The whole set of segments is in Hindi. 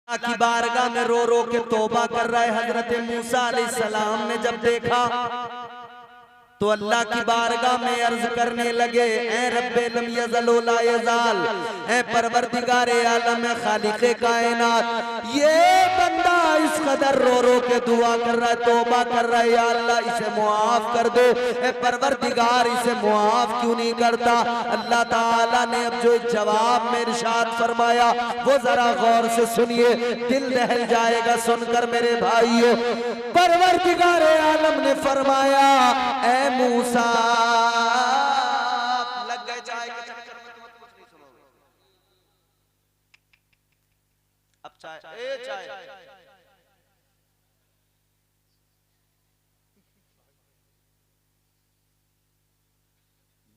अल्लाह की बारगाह में रो रो के तौबा कर रहा है। हजरत मूसा अलैहिस्सलाम ने जब देखा तो अल्लाह की बारगाह में अर्ज करने लगे, ऐ रब्बे लम यज़ल व ला यज़ाल, ऐ परवरदिगारे आलम खालिक़े कायनात, ये बंदा इस कदर रो रो के दुआ कर रहा है, तौबा कर रहा है, या अल्लाह इसे मुआफ कर दो। ऐ परवरदिगार इसे मुआफ क्यों नहीं करता? अल्लाह ताला ने अब जो जवाब में इरशाद फरमाया वो जरा गौर से सुनिए, दिल दहल जाएगा सुनकर मेरे भाइयों। परवरदिगारे आलम ने फरमाया, ऐ मूसा, लग गए चाय के चक्कर में, तुम कुछ नहीं सुनोगे। अब चाय, चाय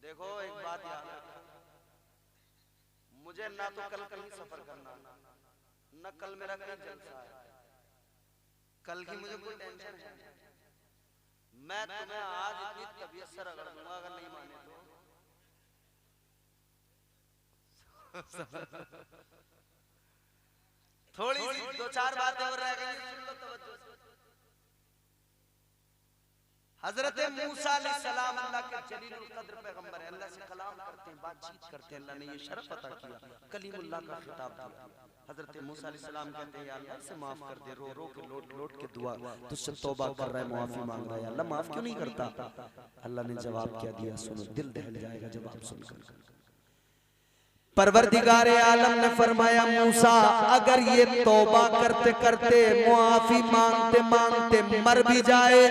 देखो, एक बात याद रखो, मुझे ना तो कल कहीं सफर करना, ना कल मेरा कहीं जलसा है, कल की मुझे कोई टेंशन है। मैं तुम्हें आज इतनी तबीयत से रगड़ दूंगा, अगर नहीं माने तो थोड़ी सी दो चार बातें और रह गई, सुन लो तवज्जो से। हजरत मूसा अलैहिस्सलाम अल्लाह के जलीलुल कद्र पैगंबर है, अल्लाह से कलाम करते हैं, बातचीत करते हैं। अल्लाह ने ये शरफ अता किया, कलीमुल्लाह का खिताब दिया। हजरत मूसा अलैहिस्सलाम कहते हैं, या अल्लाह इसे माफ कर दे, रो रो के लोट लोट के दुआ तुझसे तौबा कर रहा है, माफी मांग रहा है, अल्लाह माफ क्यों नहीं करता? अल्लाह ने जवाब क्या दिया सुनो, दिल दहल जाएगा जवाब सुनकर। परवरदिगारे आलम ने फरमाया, मूसा अगर ये तौबा करते करते मुआफी मांगते मांगते मर भी जाए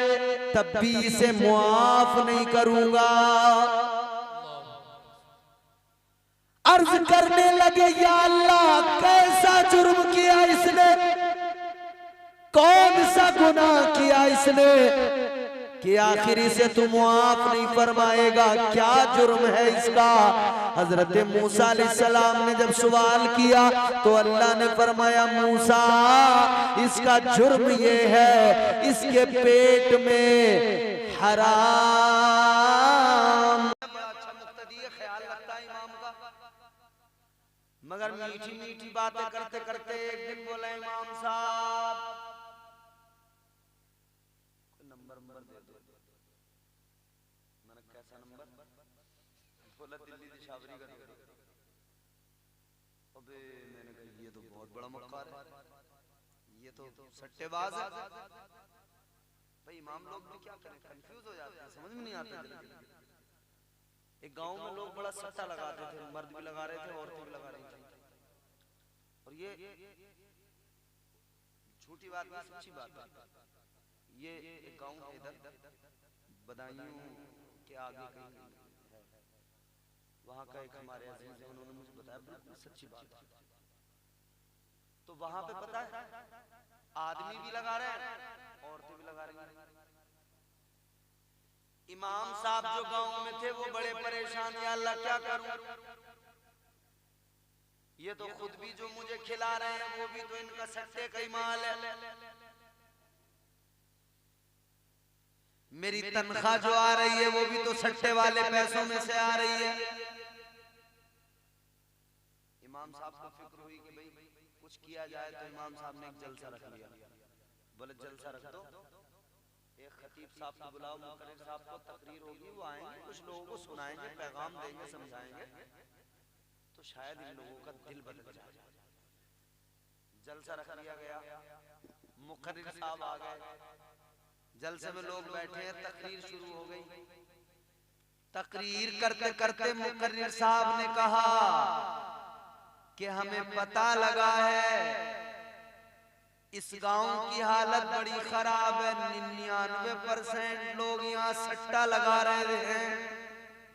तब भी इसे मुआफ नहीं करूंगा। अर्ज करने लगे, या अल्लाह कैसा जुर्म किया इसने, कौन सा गुनाह किया इसने कि आखिर इसे तू मुआफ नहीं फरमाएगा? क्या जुर्म है इसका? हजरत मूसा अलैहिस्सलाम ने जब सवाल किया तो अल्लाह ने फरमाया, मूसा इसका जुर्म ये है, इसके पेट में हराम। बड़ा अच्छा मुक्तदी है, ख्याल रखता है इमाम का, मगर मीठी मीठी बातें करते करते एक दिन बोला, इमाम साहब नंबर दे दो। मैंने कैसा नंबर? बोला दिल्ली दिशावरी का नंबर। अबे मैंने कहा ये तो बहुत बड़ा मक्कार है, ये तो सट्टेबाज है। भाई इमाम लोग भी क्या करें, कंफ्यूज हो जाते हैं, समझ में नहीं आता। एक गांव में लोग बड़ा सट्टा लगाते थे, मर्द भी लगा रहे थे, औरतें भी लगा रही थी। और ये झूठी बात नहीं, सच्ची बात है। ये एक गांव है इधर बदायूं के आगे कहीं है, वहां का एक हमारे अजीज है, उन्होंने मुझे बताया, बिल्कुल सच्ची बात है। तो वहां पे पता है आदमी भी लगा रहे हैं, औरतें भी लगा रही हैं। इमाम साहब जो गांव में थे वो बड़े परेशान, या अल्लाह क्या करूं, ये तो खुद भी जो मुझे खिला रहे हैं वो भी तो इनका सट्टे का ही माल है, मेरी तनख्वाह जो आ रही है वो भी तो सट्टे वाले पैसों में से आ रही है। इमाम साहब को फिक्र हुई कि भाई कुछ किया जाए, तो इमाम साहब ने एक जलसा रख लिया। बोले जलसा रख दो, एक खतीब साहब को बुलाओ, मुकर्रिर साहब को तकरीर होगी, वो आएंगे, कुछ लोगों को सुनाएंगे, पैगाम देंगे, समझाएंगे, तो शायद इन लोगों का दिल बदल जाए। जलसा रख लिया गया, मुकर्रिर साहब आ गए, जलसे में लोग बैठे हैं, तकरीर शुरू हो गई। तकरीर करते करते मुकर्रिर साहब ने कहा कि हमें पता लगा है इस गांव की हालत बड़ी खराब है, 99% लोग यहाँ सट्टा लगा रहे हैं।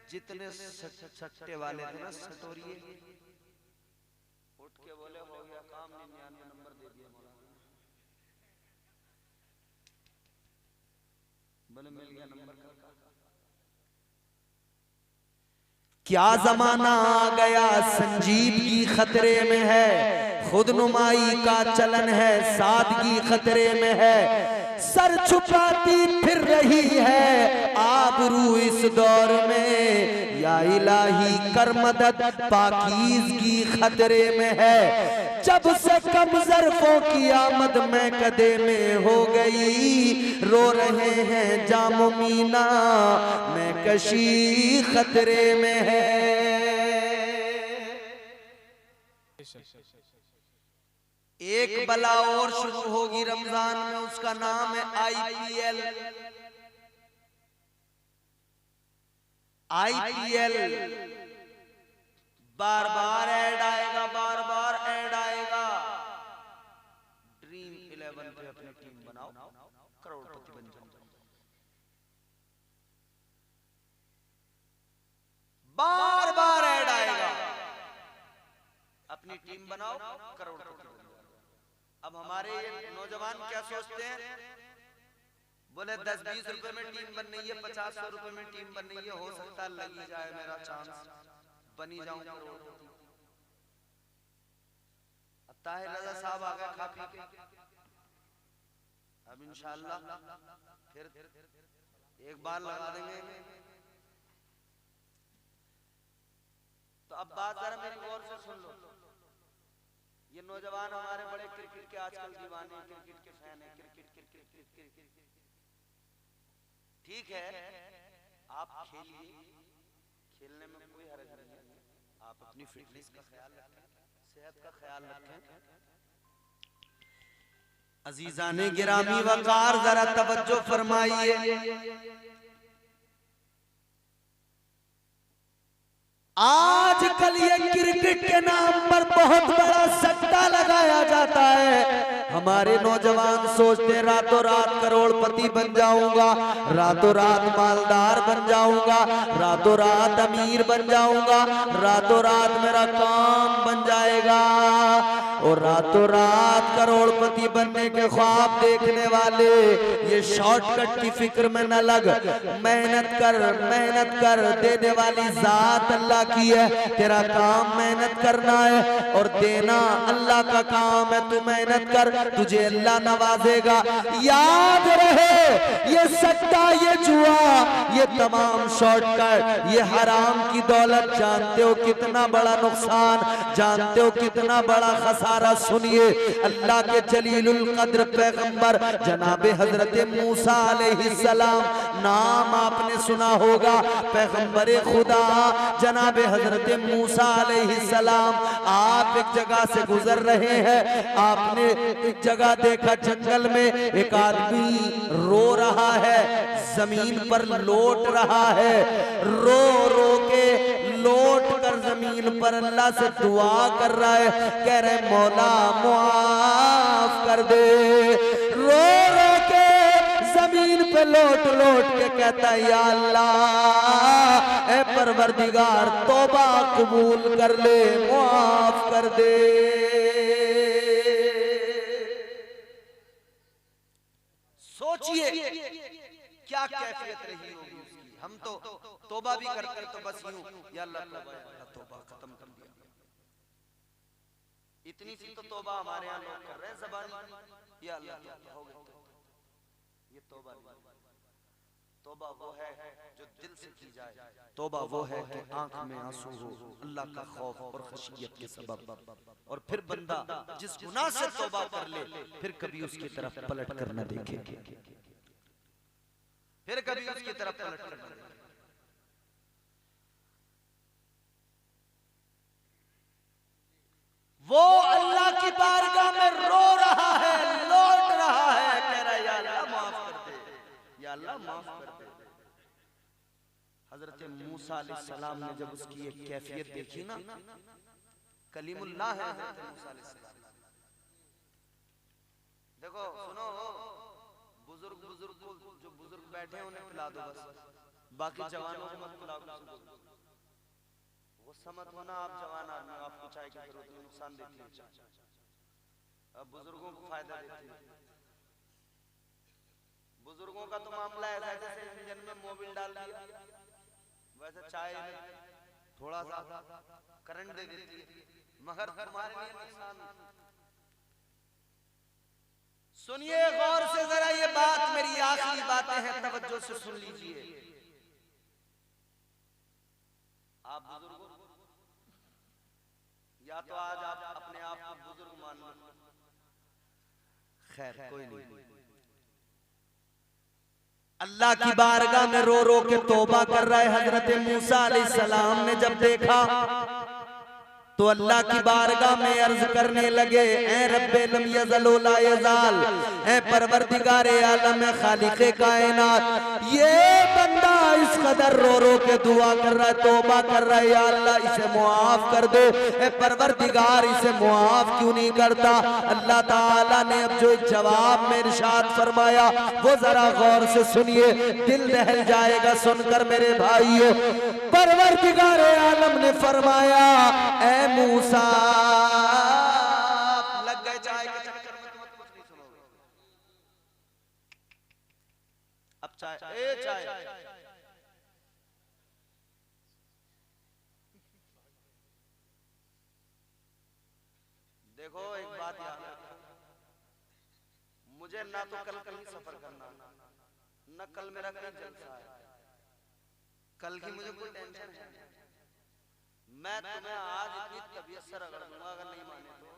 जितने सट्टे वाले थे ना, सटोरिए, उठ के बोले हो गया काम, 99 नंबर दे दिया मौलाना। बोले मिल गया नंबर का। क्या जमाना आ गया, संजीदगी खतरे में है, खुद नुमाई का चलन है, सादगी खतरे में है, सर छुपाती फिर रही है आबरू इस दौर में। या इलाही कर मदद, पाकीज़गी खतरे में है, जब से कम ज़र्फ़ों की आमद में कदे में हो गई, रो रहे हैं जाम मीना में कशी खतरे में है। एक बला और शुरू होगी रमजान में, उसका नाम है IPL। बार बार ऐड आएगा, बार बार ऐड आएगा। ड्रीम 11 पे अपनी टीम बनाओ, करोड़पति बन जाओ। बार बार ऐड आएगा, अपनी टीम बनाओ, करोड़पति बन जाओ। अब हमारे नौजवान क्या सोचते हैं, बोले 10-20 रुपए में टीम बन रही है, 50-100 रुपए में टीम बन रही है, हो सकता है लग ही जाए मेरा चांस, बनी जाऊं करोड़पति। अब ताहिर रज़ा साहब आ गए खा पी के, अब इंशाअल्लाह फिर एक बार लगा देंगे। तो अब बात जरा मेरी गौर से सुन लो। ये नौजवान हमारे बड़े क्रिकेट के आजकल दीवाने, क्रिकेट के फैन है, क्रिकेट। ठीक है, आप खेलिए, खेलने में कोई हर्ज नहीं है, आप अपनी फिटनेस का ख्याल रखें, सेहत का ख्याल रखें। अजीजाने गिरामी वकार, जरा तवज्जो फरमाइए। आजकल ये क्रिकेट के नाम पर बहुत बड़ा सट्टा लगाया जाता है। हमारे नौजवान सोचते रातों रात करोड़पति बन जाऊंगा, रातों रात मालदार बन जाऊंगा, रातों रात अमीर बन जाऊंगा, रातों रात मेरा काम बन जाएगा। और रातों रात करोड़पति बनने के ख्वाब देखने वाले ये शॉर्टकट की फिक्र में न लग, मेहनत कर, देने वाली जात अल्लाह की है, तेरा काम मेहनत करना है और देना अल्लाह का काम है। तू मेहनत कर, तुझे अल्लाह नवाजेगा। याद रहे ये सट्टा, ये जुआ, ये तमाम शॉर्टकट, ये हराम की दौलत, जानते हो कितना बड़ा नुकसान, जानते हो कितना बड़ा खसारा। सुनिए, अल्लाह के जलीलुल कद्र पैगंबर जनाबे हजरत मूसा अलैहिस्सलाम, नाम आपने सुना होगा, पैगंबरे खुदा जनाबे हजरत मूसा अलैहिस्सलाम। आप एक जगह से गुजर रहे हैं, आपने एक जगह देखा जंगल में एक आदमी रो रहा है, जमीन पर लौट रहा है, रो रो के लौट कर जमीन पर अल्लाह से दुआ कर रहा है, कह रहे मौला मुआफ कर दे। रो रो के जमीन पे लौट के कहता है या अल्लाह, ए परवरदिगार तौबा कबूल कर ले, मुआफ कर दे। सोचिए क्या कैफियत रही होगी उसकी। हम तो तौबा भी करते तो बस यूं, या अल्लाह तौबा खत्म कर दिया। इतनी सी तो तौबा हमारे यहाँ लोग कर रहे हैं ज़बानी, या अल्लाह हो गया। ये तौबा नहीं, तौबा वो है जो दिल से की जाए, तौबा वो है कि आंख में आंसू हो अल्लाह का खौफ और खशियत के सबब। और फिर बंदा जिस गुनाह से तौबा कर ले, फिर कभी उसकी तरफ पलट कर न देखे, फिर कभी उसकी तरफ पलट कर न देखे। वो अल्लाह की बारगाह में रो रहा है, लौट रहा है, कह रहा है या अल्लाह माफ कर दे, या अल्लाह माफ कर दे। हजरत मूसा अलैहिस्सलाम ने जब उसकी एक कैफियत देखी ना, कलीमुल्लाह है हजरत मूसा अलैहिस्सलाम। देखो सुनो, बुजुर्ग को जो बुजुर्ग बैठे हैं उन्हें पिला दो बस, बाकी जवानों को मत पिलाओ। गुस्सा मत होना, आप जवान आदमी, आपको चाय की जरूरत नहीं, नुकसान देती है, अब बुजुर्गों को फायदा देती है। बुजुर्गों का तो मामला ऐसा है जैसे इंजन में मोबिल डाल दिया, वैसे चाय में थोड़ा सा करंट दे देती है, मगर हमारे लिए नुकसान सुनिए गौर से जरा, ये बात मेरी आखिरी बातें हैं, तवज्जो से सुन लीजिए। आप बुजुर्ग, या तो आज आप अपने आप को बुजुर्ग मान लो, खैर कोई नहीं। अल्लाह की बारगाह में रो रो के तौबा कर रहा है हजरत मूसा अलैहिस्सलाम ने जब देखा तो अल्लाह की बारगाह में अर्ज करने लगे, ऐ रब्बे लम यज़ल व ला यज़ाल, ऐ परवरदिगारे आलम खालिक़े कायनात, ये बंदा इस कदर रो रो के दुआ कर रहा है, तौबा कर रहा है, या अल्लाह इसे मुआफ कर दो, ऐ परवरदिगार इसे मुआफ क्यों नहीं करता। अल्लाह ताला ने अब जो जवाब में इरशाद फरमाया वो जरा गौर से सुनिए, दिल दहल जाएगा सुनकर मेरे भाइयों। परवरदिगारे आलम ने फरमाया, ऐ मूसा, लग गए चाय के चक्कर में, तुम कुछ नहीं सुनोगे। अब चाय, चाय देखो, एक बात याद रखो, मुझे ना तो कल कहीं सफर करना, ना कल मेरा कहीं जलसा है, कल की मुझे कोई टेंशन है। मैं तुम्हें आज इतनी तबीयत से रगड़ दूंगा, अगर नहीं माने तो।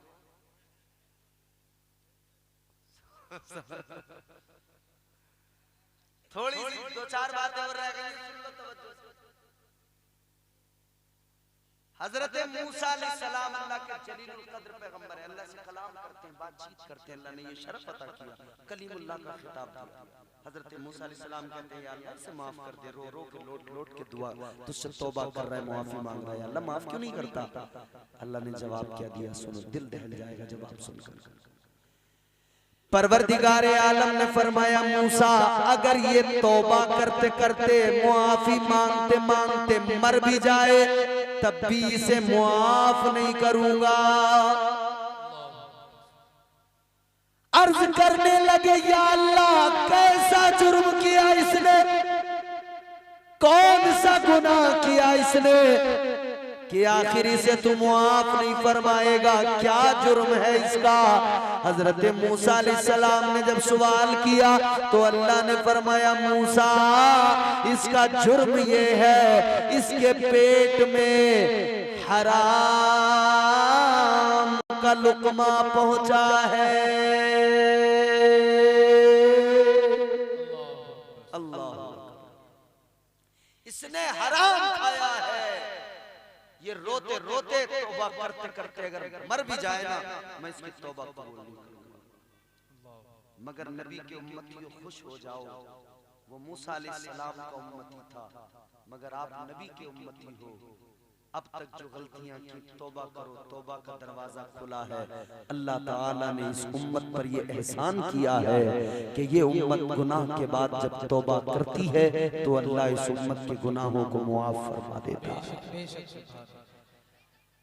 थोड़ी सी दो चार बातें और रह गई, सुन लो तवज्जो से। हजरत मूसा अलैहिस्सलाम अल्लाह के जलीलुल कद्र पैगंबर है, अल्लाह से कलाम करते हैं, बातचीत करते हैं। अल्लाह ने ये शर्फ अता किया, कलीमुल्लाह का खिताब दिया। हजरत मूसा अलैहिस्सलाम कहते हैं, या अल्लाह इसे माफ कर दे, रो रो के लोट लोट के दुआ तुझसे तौबा कर रहा है, माफी मांग रहा है, अल्लाह माफ क्यों नहीं करता। अल्लाह ने जवाब क्या दिया सुनो, दिल दहल जाएगा जवाब सुनकर। परवरदिगारे आलम ने फरमाया, मूसा अगर ये तौबा करते करते मुआफी मांगते मांगते मर भी जाए तब भी इसे मुआफ नहीं करूंगा। अर्ज करने लगे, या अल्लाह कैसा जुर्म किया इसने, कौन सा गुनाह किया इसने कि आखिर इसे तू मुआफ नहीं फरमाएगा, क्या जुर्म है इसका। हजरत मूसा अलैहिस्सलाम ने जब सवाल किया तो अल्लाह ने फरमाया, मूसा इसका जुर्म ये है, इसके पेट में हराम का लुकमा पहुंचा है। अल्लाह, इसने हराम खाया है। ये रोते रोते तौबा करते करते अगर मर भी जाए ना, मैं इसकी तौबा कबूल नहीं करूंगा। मगर नबी के उम्मतियों खुश हो जाओ, वो मूसा अलैहिस्सलाम का उम्मती था, मगर आप नबी के उम्मती हो। अब तक जो गलतियां की, तौबा करो, तौबा का दरवाजा खुला है। अल्लाह ताला ने इस उम्मत पर ये एहसान किया है कि ये उम्मत गुनाह के बाद जब तौबा करती है तो अल्लाह इस उम्मत के गुनाहों को मुआफ फरमा देता है।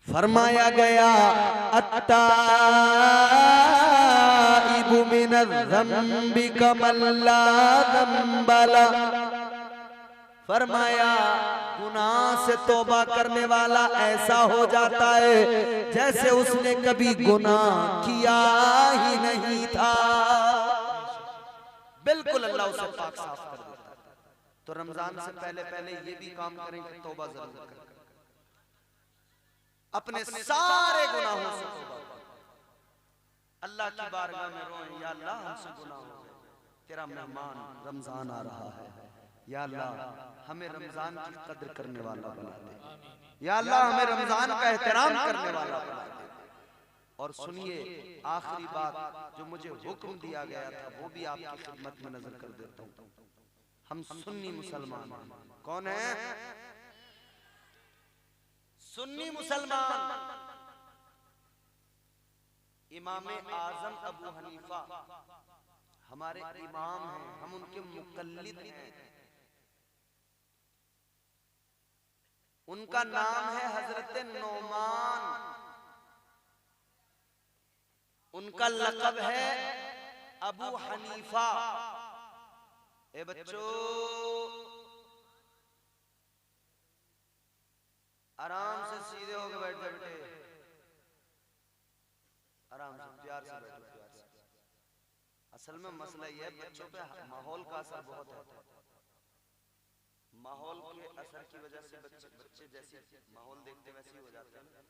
फरमाया गया, अत्ताइबु मिनज़्ज़म्बि कमन ला ज़म्ब लह। फरमाया, गुनाह से तौबा करने वाला ऐसा हो जाता है जैसे उसने कभी गुनाह किया ही नहीं था। बिल्कुल अल्लाह उसे पाक साफ कर देता है। तो रमजान से पहले पहले ये भी काम करें कि तौबा जरूर करें, अपने सारे गुनाहों से तौबा करें, अल्लाह की बारगाह में रोएं, या अल्लाह हमसे गुनाह हो गए, तेरा मेहमान रमजान आ रहा है, या अल्लाह हमें रमजान की कद्र करने वाला बना दे, या अल्लाह हमें रमजान का एहतराम करने वाला बना दे। और सुनिए, आखिरी बात जो मुझे हुक्म दिया गया था वो भी आपकी खिदमत में नजर कर देता हूँ। हम सुन्नी मुसलमान हैं। कौन है सुन्नी मुसलमान? इमाम आजम अबू हनीफा हमारे इमाम हैं, हम उनके मुकल्लिद हैं। उनका नाम है हजरत नौमान, उनका लक़ब है अबू हनीफा। ए बच्चों, आराम से सीधे होके बैठ जाओ बेटे, आराम से प्यार से बैठो, प्यार से। असल में मसला ये है, बच्चों पे माहौल का असर बहुत है। माहौल के असर की वजह से बच्चे जैसे माहौल देखते वैसे ही हो जाते हैं,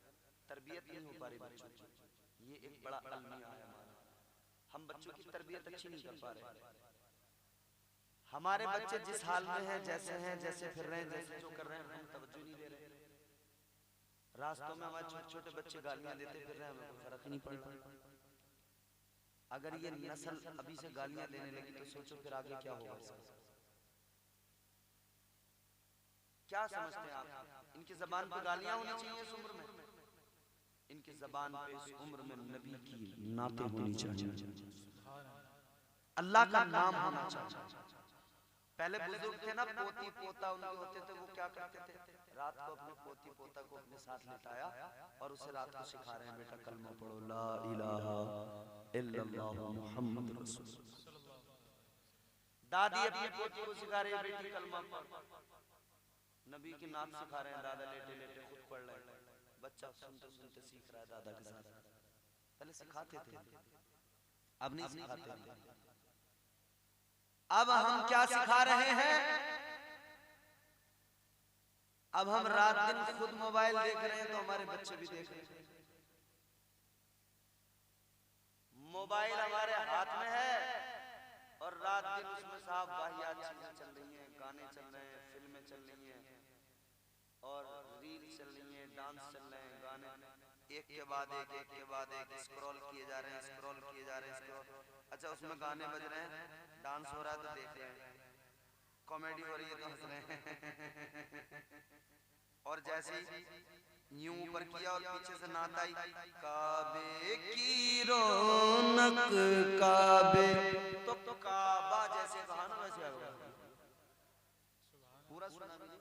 तरबियत नहीं हो पा रही बच्चों की। ये एक बड़ा अलमिया है हमारा। हम बच्चों की तरबियत अच्छी नहीं कर पा रहे। हमारे बच्चे जिस हाल में हैं, जैसे फिर रहे हैं, जैसे जो कर रहे हैं, हम तवज्जो नहीं दे रहे। रास्तों में हमारे छोटे छोटे बच्चे गालियां देते फिर रहे हैं, हमें कोई फर्क नहीं पड़ रहा। अगर ये नस्ल अभी से गालियां देने लगी तो सोचो फिर आगे क्या होगा इसका। क्या समझते हैं आप? इनकी जबान पे गालियां होनी चाहिए इस उम्र में, इनकी जबान पे इस उम्र में नबी की नाते होनी चाहिए, अल्लाह का नाम होना चाहिए। पहले बुजुर्ग थे ना, पोती पोता उनके होते थे, वो क्या करते थे, रात को अपने पोती पोता को अपने साथ लेटाया और उसे रात को सिखा रहे हैं, बेटा कलमा पढ़ो, ला इलाहा इल्लल्लाह मुहम्मद रसूलुल्लाह। दादी अपनी पोती को सिखा रही है, बेटी कलमा पढ़। नबी की नाम सिखा रहे हैं, दादा लेटे लेटे खुद पढ़ रहे हैं, बच्चा सुनते सुनते सीख रहा है दादा के साथ। पहले सिखाते थे, अब नहीं सिखाते थे। अब हम क्या सिखा रहे हैं? अब हम रात दिन खुद मोबाइल देख रहे हैं तो हमारे बच्चे भी देख रहे हैं। मोबाइल हमारे हाथ में है और रात दिन उसमें साफ वाहियात चीजें चल रही हैं, गाने चल रहे हैं, फिल्में चल रही हैं और रील चल रही हैं, डांस चल रहे हैं, गाने एक के बाद एक स्क्रॉल किए जा रहे हैं। अच्छा, उसमें गाने बज रहे हैं, डांस हो रहा है तो देख रहे हैं, कॉमेडी हो रही है तो हंस रहे हैं। और जैसे यूं ऊपर किया और पीछे से नात आई, काबे की रौनक काबे, तो काबा जैसे कहा ना वैसे आ गया पूरा सुना मुझे,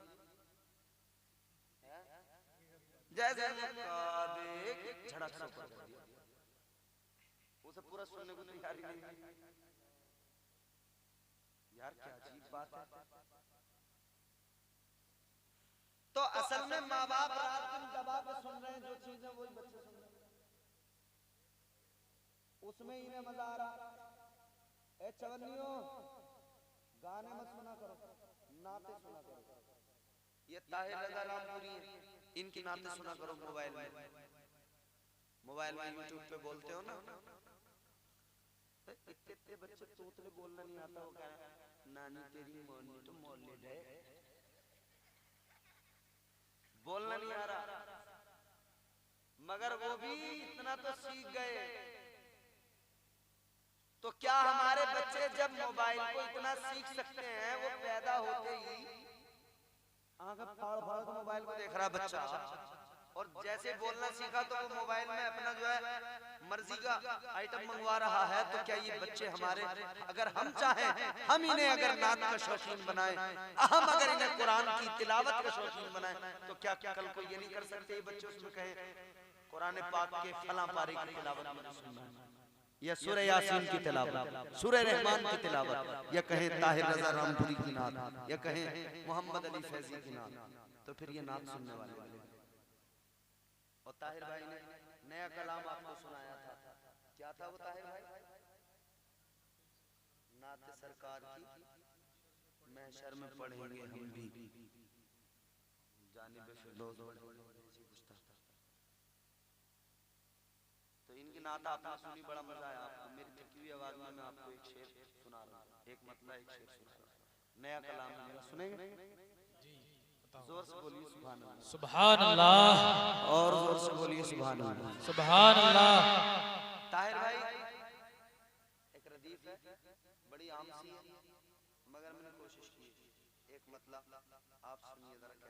जैसे काबे झड़क से ऊपर कर दिया, उसे पूरा सुनने को तैयारी नहीं। यार क्या अजीब बात है। तो असल में माँ बाप रात दिन दबा के सुन रहे हैं जो चीजें, वही बच्चे सुन रहे हैं, उसमें इन्हें मजा आ रहा। ए चवन्नियों, गाने मत सुना करो, नाते सुना करो। ये ताहिर रजा रामपुरी है, इनकी नाते सुना करो मोबाइल में। मोबाइल में यूट्यूब पे बोलते हो ना, इतने बच्चे तोतले बोलना नहीं आता, वो क्या नानी तेरी मोरनी तो मौलिद है, बोलना नहीं आ रहा, मगर वो भी इतना तो सीख गए। तो क्या हमारे बच्चे जब मोबाइल को इतना सीख सकते हैं, वो पैदा होते ही आंखें फाड़ फाड़ के मोबाइल को देख रहा बच्चा, और जैसे बोलना सीखा तो वो मोबाइल में अपना जो है मर्जी का आइटम मंगवा रहा है। तो क्या ये बच्चे हमारे, अगर हम चाहें, हम इन्हें अगर नात का शौकीन बनाएं, हम अगर इन्हें कुरान की तिलावत का शौकीन बनाएं, तो क्या कल को ये नहीं कर सकते ये बच्चे उसमें कहें कुरान पाक के फलां पारे की तिलावत मुझे सुनना है, या सूरह यासीन की तिलावत, सूरह रहमान की तिलावत, या कहें ताहिर रजा रामपुरी की नात, या कहें मोहम्मद अली फैजी की नात, तो फिर ये नात सुनने वाले मिलेंगे। और ताहिर भाई ने नया कलाम आपको सुनाया था, क्या था वो ताहिर भाई? नात सरकार की महशर में पढ़ेंगे हम भी, जानिब फिरदौस कुछ था। तो इनकी नात आपने सुनी, बड़ा मजा आया आपको। मेरी थकी हुई आवाज में मैं आपको एक शेर सुना रहा हूँ, एक मतलब एक शेर सुना रहा हूँ, नया कलाम है मेरा, सुनेंगे? जोर से बोलिए सुभान अल्लाह, सुभान अल्लाह, और जोर से बोलिए सुभान अल्लाह, सुभान अल्लाह। ताहिर भाई एक रदीफ है, बड़ी आम सी है, मगर मैंने कोशिश की, एक मतलब आप सुनिए जरा।